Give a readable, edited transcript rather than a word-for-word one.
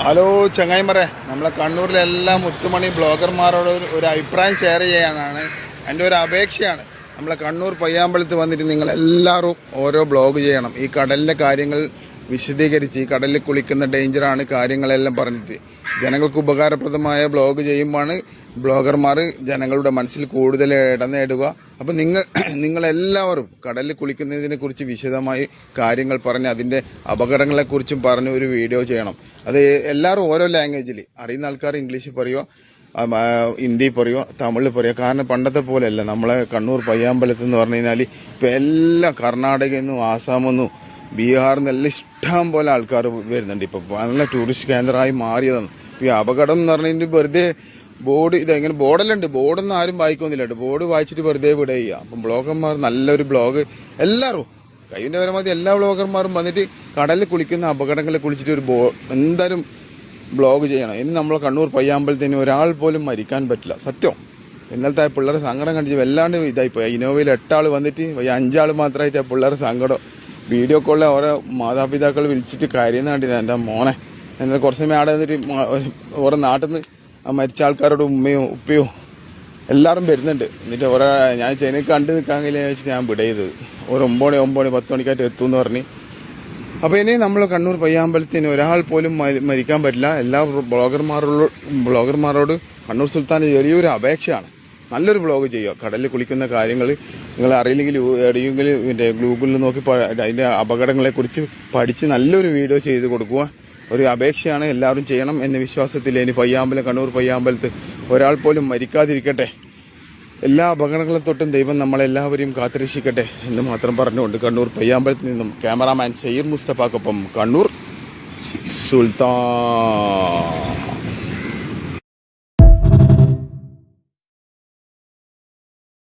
Hello ചങ്ങായിമാരെ, നമ്മളെ കണ്ണൂരിലെ എല്ലാ മുത്തുമണി ബ്ലോഗർമാരോട് ഒരു അഭിപ്രായം ഷെയർ ചെയ്യാനാണ്. എൻ്റെ ഒരു അപേക്ഷയാണ്. നമ്മളെ കണ്ണൂർ പയ്യാമ്പലത്ത് വന്നിട്ട് നിങ്ങളെല്ലാവരും ഓരോ ബ്ലോഗ് ചെയ്യണം. ഈ കടലിലെ കാര്യങ്ങൾ വിശദീകരിച്ച്, ഈ കടലിൽ കുളിക്കുന്ന ഡേഞ്ചറാണ് കാര്യങ്ങളെല്ലാം പറഞ്ഞിട്ട് ജനങ്ങൾക്ക് ഉപകാരപ്രദമായ ബ്ലോഗ് ചെയ്യുമ്പോഴാണ് ബ്ലോഗർമാർ ജനങ്ങളുടെ മനസ്സിൽ കൂടുതൽ ഇടം നേടുക. അപ്പം നിങ്ങളെല്ലാവരും കടലിൽ കുളിക്കുന്നതിനെ കുറിച്ച് വിശദമായി കാര്യങ്ങൾ പറഞ്ഞ് അതിൻ്റെ അപകടങ്ങളെക്കുറിച്ചും പറഞ്ഞ് ഒരു വീഡിയോ ചെയ്യണം. അത് എല്ലാവരും ഓരോ ലാംഗ്വേജിൽ അറിയുന്ന ആൾക്കാർ ഇംഗ്ലീഷ് പറയുമോ, ഹിന്ദി പറയുമോ, തമിഴ് പറയുമോ. കാരണം പണ്ടത്തെ പോലെയല്ല നമ്മളെ കണ്ണൂർ പയ്യാമ്പലത്ത് എന്ന് പറഞ്ഞു കഴിഞ്ഞാൽ ഇപ്പം എല്ലാം കർണാടകയിൽ നിന്നും ആസാമിൽ നിന്നും ബീഹാറിൽ നിന്നെല്ലാം ഇഷ്ടം പോലെ ആൾക്കാർ വരുന്നുണ്ട്. ഇപ്പം നല്ല ടൂറിസ്റ്റ് കേന്ദ്രമായി മാറിയതാണ്. ഇപ്പം ഈ അപകടം എന്ന് പറഞ്ഞാൽ വെറുതെ ബോർഡ് ഇതെങ്ങനെ ബോർഡെല്ലാം ഉണ്ട്, ബോർഡൊന്നും ആരും വായിക്കൊന്നുമില്ല. ബോർഡ് വായിച്ചിട്ട് വെറുതെ വിടുക ചെയ്യുക. അപ്പം ബ്ലോഗർമാർ നല്ലൊരു ബ്ലോഗ് എല്ലാവരും കൈവിൻ്റെ പരമാവധി എല്ലാ ബ്ലോഗർമാരും വന്നിട്ട് കടലിൽ കുളിക്കുന്ന അപകടങ്ങളെ കുളിച്ചിട്ട് എന്തായാലും ബ്ലോഗ് ചെയ്യണം. ഇനി നമ്മളെ കണ്ണൂർ പയ്യാമ്പലത്തിന് ഒരാൾ പോലും മരിക്കാൻ പറ്റില്ല. സത്യം. ഇന്നലത്തെ ആ പിള്ളേരെ സങ്കടം കണ്ടിട്ട് വല്ലാണ്ട് ഇതായിപ്പോയി. ഇന്നോവയിൽ 8 ആൾ വന്നിട്ട് 5 ആൾ മാത്രമായിട്ട് ആ പിള്ളേരെ സങ്കടം വീഡിയോ കോളിൽ ഓരോ മാതാപിതാക്കൾ വിളിച്ചിട്ട് കരയുന്ന കണ്ടില്ല. എൻ്റെ മോനെ എന്നാൽ കുറച്ച് സമയം അവിടെ നിന്നിട്ട് ഓരോ നാട്ടിൽ നിന്ന് ആ മരിച്ച ആൾക്കാരോട് ഉമ്മയോ ഉപ്പയോ എല്ലാവരും വരുന്നുണ്ട്. എന്നിട്ട് ഞാൻ ചെനക്ക് കണ്ടു നിൽക്കാൻ കഴിയില്ല വെച്ചിട്ട് ഞാൻ വിട ചെയ്തത്. ഒരു 9 10 മണിക്കായിട്ട് എത്തുമെന്ന് പറഞ്ഞ്. അപ്പോൾ ഇനി നമ്മൾ കണ്ണൂർ പയ്യാമ്പലത്തിന് ഒരാൾ പോലും മരിക്കാൻ പറ്റില്ല. എല്ലാ ബ്ലോഗർമാരോട് കണ്ണൂർ സുൽത്താൻ ചെറിയൊരു അപേക്ഷയാണ്. നല്ലൊരു ബ്ലോഗ് ചെയ്യുക. കടലിൽ കുളിക്കുന്ന കാര്യങ്ങൾ നിങ്ങൾ അറിയില്ലെങ്കിൽ എവിടെയെങ്കിലും ഗൂഗിളിൽ നോക്കി അതിൻ്റെ അപകടങ്ങളെക്കുറിച്ച് പഠിച്ച് നല്ലൊരു വീഡിയോ ചെയ്ത് കൊടുക്കുക. ഒരു അപേക്ഷയാണ്, എല്ലാവരും ചെയ്യണം എന്ന വിശ്വാസത്തിൽ ഇനി കണ്ണൂർ പയ്യാമ്പലത്ത് ഒരാൾ പോലും മരിക്കാതിരിക്കട്ടെ. എല്ലാ അപകടങ്ങളെ തൊട്ടും ദൈവം നമ്മളെല്ലാവരെയും കാത്തുരക്ഷിക്കട്ടെ എന്ന് മാത്രം പറഞ്ഞുകൊണ്ട് കണ്ണൂർ പയ്യാമ്പലത്തിൽ നിന്നും ക്യാമറാമാൻ സയ്യിർ മുസ്തഫാക്കൊപ്പം കണ്ണൂർ സുൽത്താൻ.